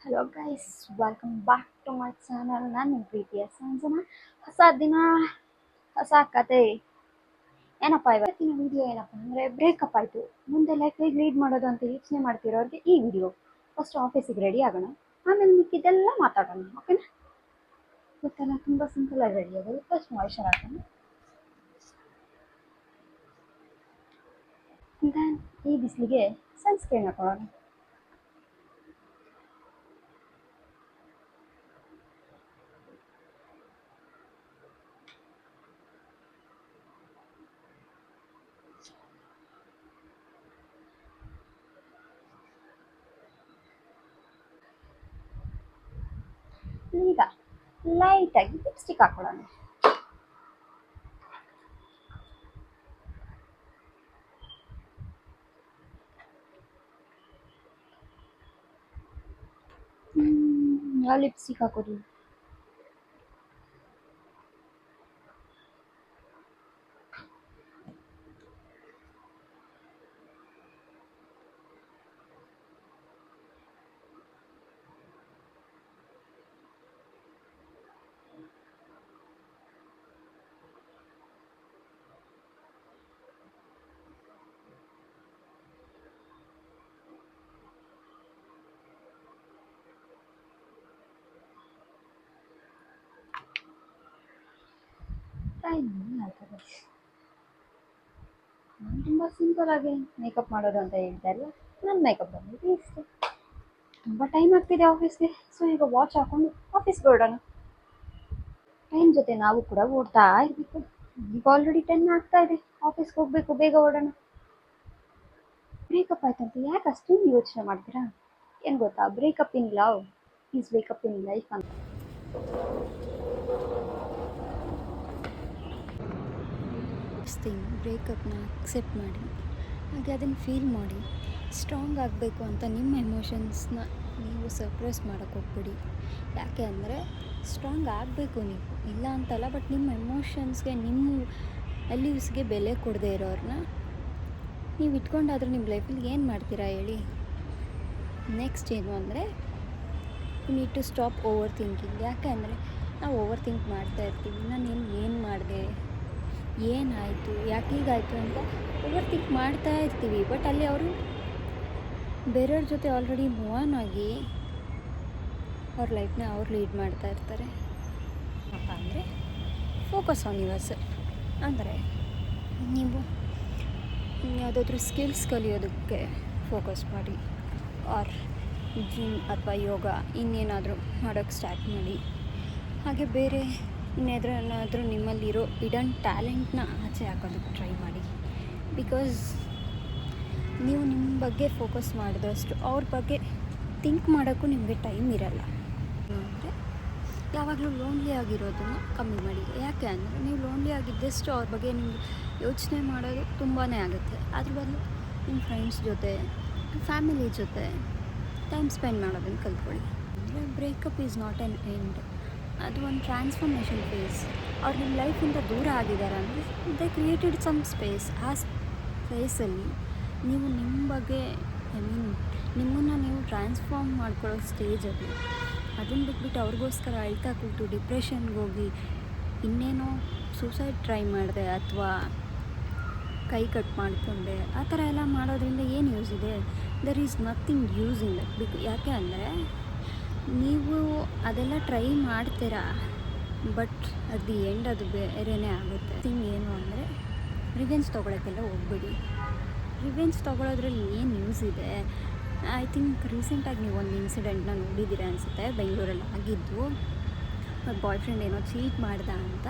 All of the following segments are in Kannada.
Hello guys, welcome back to my channel. ನಾನು ನಿಮ್ಮ ಪ್ರೀತಿಯ ಸಂಜನಾ. ಹೊಸ ದಿನ ಹೊಸ ಕತೆ. ಏನಪ್ಪ ಇವತ್ತಿನ ವಿಡಿಯೋ ಏನಪ್ಪ ಅಂದರೆ ಬ್ರೇಕಪ್ ಆಯಿತು, ಮುಂದೆ ಲೈಫ್ ಹೇಗೆ ಲೀಡ್ ಮಾಡೋದು ಅಂತ ಯೋಚನೆ ಮಾಡ್ತಿರೋರಿಗೆ ಈ ವಿಡಿಯೋ. ಫಸ್ಟ್ ಆಫೀಸಿಗೆ ರೆಡಿ ಆಗೋಣ, ಆಮೇಲೆ ಮಿಕ್ಕಿದ್ದೆಲ್ಲ ಮಾತಾಡೋಣ, ಓಕೆನಾ? ಗೊತ್ತಲ್ಲ, ತುಂಬ ಸಿಂಪಲ್ ಆಗಿ ರೆಡಿ ಆಗೋದು. ಫಸ್ಟ್ ಮಾಯಿಶ್ಚರ್ ಹಾಕೋಣ, ದೆನ್ ಈ ಬಿಸಿಲಿಗೆ ಸನ್ಸ್ಕ್ರೀನ್ ಹಾಕೊಳ್ಳೋಣ. ಈಗ ಲೈಟಾಗಿ ಲಿಪ್ಸ್ಟಿಕ್ ಹಾಕೊಳ್ಳೋಣ. ಯಾವ ಲಿಪ್ಸ್ಟಿಕ್ ಹಾಕೋದು? ನಾನು ತುಂಬ ಸಿಂಪಲ್ ಆಗಿ ಮೇಕಪ್ ಮಾಡೋದು ಅಂತ ಹೇಳ್ತಾ ಇಲ್ಲ, ನನ್ನ ಮೇಕಪ್ ಬಂದಿದೆ ಇಷ್ಟೇ. ತುಂಬ ಟೈಮ್ ಆಗ್ತಿದೆ ಆಫೀಸ್ಗೆ, ಸೊ ಈಗ ವಾಚ್ ಹಾಕೊಂಡು ಆಫೀಸ್ಗೆ ಹೊರಡೋಣ. ಟೈಮ್ ಜೊತೆ ನಾವು ಕೂಡ ಓಡ್ತಾ ಇರಬೇಕು. ಈಗ ಆಲ್ರೆಡಿ 10 ಆಗ್ತಾ ಇದೆ, ಆಫೀಸ್ಗೆ ಹೋಗಬೇಕು, ಬೇಗ ಓಡೋಣ. ಬ್ರೇಕಪ್ ಆಯ್ತಂತ ಯಾಕೆ ಅಷ್ಟೊಂದು ಯೋಚನೆ ಮಾಡ್ತೀರಾ? ಏನು ಗೊತ್ತಾ, breakup in love is wake up in life ಅಂತ. ಥಿಂಗ್ ಬ್ರೇಕಪ್ನ ಅಕ್ಸೆಪ್ಟ್ ಮಾಡಿ, ಹಾಗೆ ಅದನ್ನು ಫೀಲ್ ಮಾಡಿ. ಸ್ಟ್ರಾಂಗ್ ಆಗಬೇಕು ಅಂತ ನಿಮ್ಮ ಎಮೋಷನ್ಸ್ನ ನೀವು ಸಪ್ರೆಸ್ ಮಾಡೋಕ್ಕೆ ಹೋಗ್ಬೇಡಿ. ಯಾಕೆ ಅಂದರೆ ಸ್ಟ್ರಾಂಗ್ ಆಗಬೇಕು ನೀವು, ಇಲ್ಲ ಅಂತಲ್ಲ, ಬಟ್ ನಿಮ್ಮ ಎಮೋಷನ್ಸ್ಗೆ, ನಿಮ್ಮ ವ್ಯಾಲ್ಯೂಸ್ಗೆ ಬೆಲೆ ಕೊಡದೇ ಇರೋರನ್ನ ನೀವು ಇಟ್ಕೊಂಡಾದರೂ ನಿಮ್ಮ ಲೈಫಲ್ಲಿ ಏನು ಮಾಡ್ತೀರಾ ಹೇಳಿ? ನೆಕ್ಸ್ಟ್ ಏನು ಅಂದರೆ you need to stop overthinking. ಯಾಕೆ ಅಂದರೆ ನಾವು ಓವರ್ ಥಿಂಕ್ ಮಾಡ್ತಾ ಇರ್ತೀವಿ. ನಾನು ಏನು ಮಾಡಿದೆ, ಏನಾಯಿತು, ಯಾಕೆ ಹೀಗಾಯಿತು ಅಂತ ಓವರ್ ಥಿಂಕ್ ಮಾಡ್ತಾ ಇರ್ತೀವಿ. ಬಟ್ ಅಲ್ಲಿ ಅವರು ಬೇರೆಯವ್ರ ಜೊತೆ ಆಲ್ರೆಡಿ ಮೂವ್ ಆನ್ ಆಗಿ ಅವ್ರ ಲೈಫ್ನ ಅವ್ರು ಲೀಡ್ ಮಾಡ್ತಾ ಇರ್ತಾರೆ. ಅಪ್ಪ ಅಂದರೆ ಫೋಕಸ್ ಆನ್ ಯುವರ್ ಸೆಲ್ಫ್. ಅಂದರೆ ನೀವು ಯಾವುದಾದ್ರೂ ಸ್ಕಿಲ್ಸ್ ಕಲಿಯೋದಕ್ಕೆ ಫೋಕಸ್ ಮಾಡಿ, ಆರ್ ಜಿಮ್ ಅಥವಾ ಯೋಗ ಇನ್ನೇನಾದರೂ ಮಾಡೋಕ್ಕೆ ಸ್ಟಾರ್ಟ್ ಮಾಡಿ. ಹಾಗೆ ಬೇರೆ ಇನ್ನೇನಾದರೂ ನಿಮ್ಮಲ್ಲಿರೋ ಹಿಡನ್ ಟ್ಯಾಲೆಂಟ್ನ ಆಚೆ ಹಾಕೋದಕ್ಕೆ ಟ್ರೈ ಮಾಡಿ. ಬಿಕಾಸ್ ನೀವು ನಿಮ್ಮ ಬಗ್ಗೆ ಫೋಕಸ್ ಮಾಡಿದಷ್ಟು ಅವ್ರ ಬಗ್ಗೆ ಥಿಂಕ್ ಮಾಡೋಕ್ಕೂ ನಿಮಗೆ ಟೈಮ್ ಇರಲ್ಲ. ಅಂದರೆ ಯಾವಾಗಲೂ ಲೋನ್ಲಿ ಆಗಿರೋದನ್ನು ಕಮ್ಮಿ ಮಾಡಿ. ಯಾಕೆ ಅಂದರೆ ನೀವು ಲೋನ್ಲಿ ಆಗಿದ್ದಷ್ಟು ಅವ್ರ ಬಗ್ಗೆ ನಿಮಗೆ ಯೋಚನೆ ಮಾಡೋದು ತುಂಬಾ ಆಗುತ್ತೆ. ಅದ್ರ ಬದಲು ನಿಮ್ಮ ಫ್ರೆಂಡ್ಸ್ ಜೊತೆ, ಫ್ಯಾಮಿಲಿ ಜೊತೆ ಟೈಮ್ ಸ್ಪೆಂಡ್ ಮಾಡೋದನ್ನು ಕಲ್ತ್ಕೊಳ್ಳಿ. ಅಂದರೆ breakup is not on end, ಅದು ಒಂದು ಟ್ರಾನ್ಸ್ಫಾರ್ಮೇಷನ್ ಫೇಸ್. ಅವ್ರು ನಿಮ್ಮ ಲೈಫಿಂದ ದೂರ ಆಗಿದ್ದಾರೆ ಅಂದರೆ ದೇ ಕ್ರಿಯೇಟೆಡ್ ಸಮ್ ಸ್ಪೇಸ್. ಆ ಸ್ಪೇಸಲ್ಲಿ ನೀವು ನಿಮ್ಮ ಬಗ್ಗೆ, ನಿಮ್ಮನ್ನು ನೀವು ಟ್ರಾನ್ಸ್ಫಾರ್ಮ್ ಮಾಡ್ಕೊಳ್ಳೋ ಸ್ಟೇಜಲ್ಲಿ ಅದನ್ನು ಬಿಟ್ಬಿಟ್ಟು ಅವ್ರಿಗೋಸ್ಕರ ಅಳ್ತಾ ಕೂತು ಡಿಪ್ರೆಷನ್ಗೆ ಹೋಗಿ ಇನ್ನೇನೋ ಸೂಸೈಡ್ ಟ್ರೈ ಮಾಡಿದೆ ಅಥವಾ ಕೈ ಕಟ್ ಮಾಡಿಕೊಂಡೆ, ಆ ಥರ ಎಲ್ಲ ಮಾಡೋದ್ರಿಂದ ಏನು ಯೂಸ್ ಇದೆ? There is nothing use in that. ಯಾಕೆ ಅಂದರೆ ನೀವು ಅದೆಲ್ಲ ಟ್ರೈ ಮಾಡ್ತೀರಾ, ಬಟ್ ಅಟ್ ದಿ ಎಂಡ್ ಅದು ಬೇರೆಯೇ ಆಗುತ್ತೆ. ಥಿಂಗ್ ಏನು ಅಂದರೆ ರಿವೆಂಜ್ ತೊಗೊಳಕ್ಕೆಲ್ಲ ಹೋಗ್ಬೇಡಿ. ರಿವೆಂಜ್ ತೊಗೊಳೋದ್ರಲ್ಲಿ ಏನು ಯೂಸ್ ಇದೆ? ಐ ಥಿಂಕ್ ರೀಸೆಂಟಾಗಿ ನೀವು ಒಂದು ಇನ್ಸಿಡೆಂಟ್ನ ನೋಡಿದ್ದೀರ ಅನಿಸುತ್ತೆ, ಬೆಂಗಳೂರಲ್ಲಿ ಆಗಿದ್ದು. ಬಾಯ್ ಫ್ರೆಂಡ್ ಏನೋ ಚೀಟ್ ಮಾಡ್ದ ಅಂತ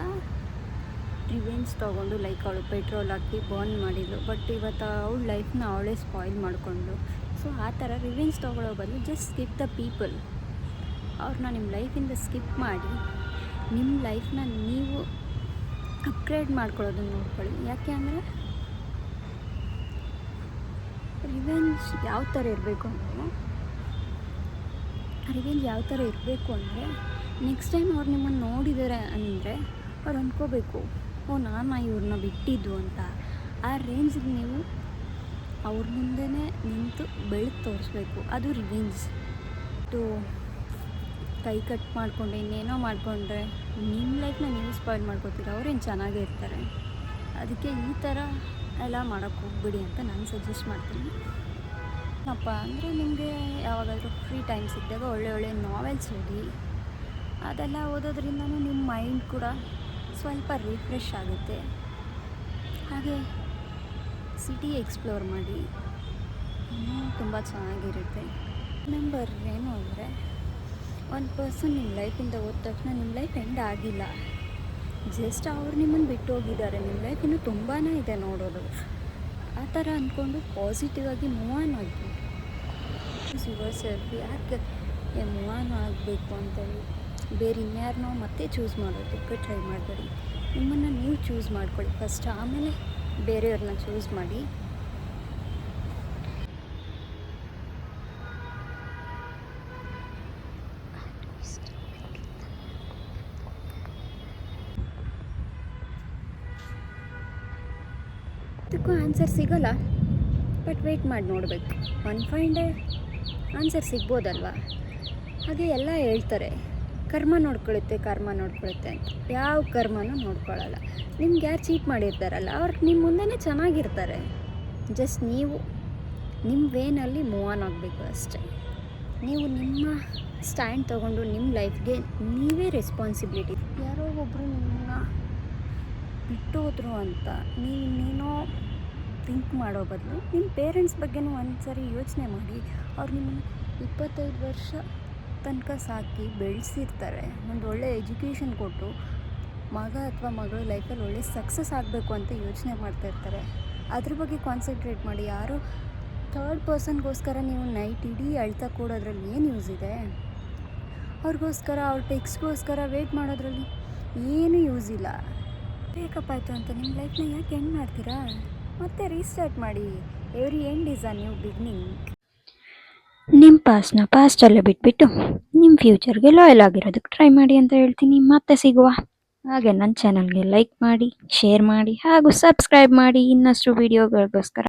ರಿವೆಂಜ್ ತೊಗೊಂಡು, ಲೈಕ್ ಅವಳು ಪೆಟ್ರೋಲ್ ಹಾಕಿ ಬರ್ನ್ ಮಾಡಿದ್ಲು. ಬಟ್ ಇವತ್ತು ಅವಳ ಲೈಫ್ನ ಅವಳೇ ಸ್ಪಾಯ್ಲ್ ಮಾಡಿಕೊಂಡು. ಸೊ ಆ ಥರ ರಿವೆಂಜ್ ತೊಗೊಳ್ಳೋ ಬದಲು ಜಸ್ಟ್ ಸ್ಕಿಪ್ ದ ಪೀಪಲ್. ಅವ್ರನ್ನ ನಿಮ್ಮ ಲೈಫಿಂದ ಸ್ಕಿಪ್ ಮಾಡಿ ನಿಮ್ಮ ಲೈಫ್ನ ನೀವು ಅಪ್ಗ್ರೇಡ್ ಮಾಡ್ಕೊಳ್ಳೋದನ್ನು ನೋಡ್ಕೊಳ್ಳಿ. ಯಾಕೆ ಅಂದರೆ ರಿವೆಂಜ್ ಯಾವ ಥರ ಇರಬೇಕು ಅಂದರೆ ನೆಕ್ಸ್ಟ್ ಟೈಮ್ ಅವ್ರು ನಿಮ್ಮನ್ನು ನೋಡಿದ್ದಾರೆ ಅಂದರೆ ಅವ್ರು ಅಂದ್ಕೋಬೇಕು, ಓ ನಾನು ಇವ್ರನ್ನ ಬಿಟ್ಟಿದ್ದು ಅಂತ. ಆ ರೇಂಜಿಗೆ ನೀವು ಅವ್ರ ಮುಂದೆನೇ ನಿಂತು ಬೆಳೆದು ತೋರಿಸ್ಬೇಕು. ಅದು ರಿವೆಂಜ್. ಕೈ ಕಟ್ ಮಾಡಿಕೊಂಡು ಇನ್ನೇನೋ ಮಾಡಿಕೊಂಡ್ರೆ ನಿಮ್ಮ ಲೈಫ್ನ ನೀವು ಸ್ಪಾಯ್ಲ್ ಮಾಡ್ಕೊತೀರ. ಅವ್ರೇನು ಚೆನ್ನಾಗೇ ಇರ್ತಾರೆ. ಅದಕ್ಕೆ ಈ ಥರ ಎಲ್ಲ ಮಾಡೋಕ್ಕೆ ಹೋಗ್ಬಿಡಿ ಅಂತ ನಾನು ಸಜೆಸ್ಟ್ ಮಾಡ್ತೀನಿ. ಏನಪ್ಪ ಅಂದರೆ ನಿಮಗೆ ಯಾವಾಗಾದರೂ ಫ್ರೀ ಟೈಮ್ ಸಿಕ್ಕಿದಾಗ ಒಳ್ಳೆ ನಾವೆಲ್ಸ್ ಓದಿ. ಅದೆಲ್ಲ ಓದೋದ್ರಿಂದನೂ ನಿಮ್ಮ ಮೈಂಡ್ ಕೂಡ ಸ್ವಲ್ಪ ರಿಫ್ರೆಶ್ ಆಗುತ್ತೆ. ಹಾಗೆ ಸಿಟಿ ಎಕ್ಸ್ಪ್ಲೋರ್ ಮಾಡಿ, ಇನ್ನೂ ತುಂಬ ಚೆನ್ನಾಗಿರುತ್ತೆ. ನಂಬರ್ ಏನು ಅಂದರೆ, ಒಂದು ಪರ್ಸನ್ ನಿಮ್ಮ ಲೈಫಿಂದ ಹೋದ ತಕ್ಷಣ ನಿಮ್ಮ ಲೈಫ್ ಎಂಡ್ ಆಗಿಲ್ಲ. ಜಸ್ಟ್ ಅವ್ರು ನಿಮ್ಮನ್ನು ಬಿಟ್ಟು ಹೋಗಿದ್ದಾರೆ. ನಿಮ್ಮ ಲೈಫ್ ಇನ್ನೂ ತುಂಬಾ ಇದೆ ನೋಡೋದು. ಆ ಥರ ಅಂದ್ಕೊಂಡು ಪಾಸಿಟಿವ್ ಆಗಿ ಮೂವ್ ಆನ್ ಆಗಿ ಯುವರ್ ಸೆಲ್ಫ್. ಯಾಕೆ ಮೂವ್ ಆನ್ ಆಗಬೇಕು ಅಂತೇಳಿ ಬೇರೆ ಇನ್ಯಾರನ್ನೋ ಮತ್ತೆ ಚೂಸ್ ಮಾಡೋದಕ್ಕೆ ಟ್ರೈ ಮಾಡಬೇಡಿ. ನಿಮ್ಮನ್ನು ನೀವು ಚೂಸ್ ಮಾಡ್ಕೊಳ್ಳಿ ಫಸ್ಟ್, ಆಮೇಲೆ ಬೇರೆಯವ್ರನ್ನ ಚೂಸ್ ಮಾಡಿ. ಅದಕ್ಕೂ ಆನ್ಸರ್ ಸಿಗೋಲ್ಲ, ಬಟ್ ವೆಯ್ಟ್ ಮಾಡಿ ನೋಡಬೇಕು. ಒನ್ ಫೈನ್ ಡೇ ಆನ್ಸರ್ ಸಿಗ್ಬೋದಲ್ವ. ಹಾಗೆ ಎಲ್ಲ ಹೇಳ್ತಾರೆ ಕರ್ಮ ನೋಡ್ಕೊಳ್ಳುತ್ತೆ ಅಂತ. ಯಾವ ಕರ್ಮನೂ ನೋಡ್ಕೊಳ್ಳಲ್ಲ. ನಿಮ್ಗೆ ಯಾರು ಚೀಟ್ ಮಾಡಿರ್ತಾರಲ್ಲ ಅವ್ರು ನಿಮ್ಮ ಮುಂದೆನೇ ಚೆನ್ನಾಗಿರ್ತಾರೆ. ಜಸ್ಟ್ ನೀವು ನಿಮ್ಮ ವೇನಲ್ಲಿ ಮೂವ್ ಆನ್ ಆಗಬೇಕು ಅಷ್ಟೇ. ನೀವು ನಿಮ್ಮ ಸ್ಟ್ಯಾಂಡ್ ತೊಗೊಂಡು ನಿಮ್ಮ ಲೈಫ್ಗೆ ನೀವೇ ರೆಸ್ಪಾನ್ಸಿಬಿಲಿಟಿ. ಯಾರೋ ಒಬ್ಬರು ನಿಮ್ಮನ್ನ ಬಿಟ್ಟೋದ್ರು ಅಂತ ನೀವೇನೋ ಥಿಂಕ್ ಮಾಡೋ ಬದಲು ನಿಮ್ಮ ಪೇರೆಂಟ್ಸ್ ಬಗ್ಗೆನೂ ಒಂದು ಸರಿ ಯೋಚನೆ ಮಾಡಿ. ಅವ್ರು ನಿಮ್ಮನ್ನು 25 ವರ್ಷ ತನಕ ಸಾಕಿ ಬೆಳೆಸಿರ್ತಾರೆ. ಒಂದು ಒಳ್ಳೆ ಎಜುಕೇಷನ್ ಕೊಟ್ಟು ಮಗ ಅಥವಾ ಮಗಳು ಲೈಫಲ್ಲಿ ಒಳ್ಳೆ ಸಕ್ಸಸ್ ಆಗಬೇಕು ಅಂತ ಯೋಚನೆ ಮಾಡ್ತಾಯಿರ್ತಾರೆ. ಅದ್ರ ಬಗ್ಗೆ ಕಾನ್ಸಂಟ್ರೇಟ್ ಮಾಡಿ. ಯಾರೋ ಥರ್ಡ್ ಪರ್ಸನ್ಗೋಸ್ಕರ ನೀವು ನೈಟ್ ಇಡೀ ಅಳ್ತಾ ಕೊಡೋದ್ರಲ್ಲಿ ಏನು ಯೂಸ್ ಇದೆ? ಅವ್ರಿಗೋಸ್ಕರ ಅವ್ರ ಟೆಕ್ಸ್ಟ್ಗೋಸ್ಕರ ವೇಟ್ ಮಾಡೋದ್ರಲ್ಲಿ ಏನೂ ಯೂಸ್ ಇಲ್ಲ. ಬ್ರೇಕಪ್ ಆಯಿತು ಅಂತ ನಿಮ್ಮ ಲೈಫ್ನ ಯಾಕೆ ಎಂಡ್ ಮಾಡ್ತೀರಾ? ಮತ್ತೆ ರೀಸ್ಟಾರ್ಟ್ ಮಾಡಿ. Every end is a new beginning. ನಿಮ್ಮ ಪಾಸ್ಟ್ನ ಪಾಸ್ಟಲ್ಲೇ ಬಿಟ್ಬಿಟ್ಟು ನಿಮ್ಮ ಫ್ಯೂಚರ್ಗೆ ಲಾಯಲ್ ಆಗಿರೋದಕ್ಕೆ ಟ್ರೈ ಮಾಡಿ ಅಂತ ಹೇಳ್ತೀನಿ. ಮತ್ತೆ ಸಿಗುವ. ಹಾಗೆ ನನ್ನ ಚಾನಲ್ಗೆ ಲೈಕ್ ಮಾಡಿ, ಶೇರ್ ಮಾಡಿ ಹಾಗೂ ಸಬ್ಸ್ಕ್ರೈಬ್ ಮಾಡಿ ಇನ್ನಷ್ಟು ವೀಡಿಯೋಗಳಿಗೋಸ್ಕರ.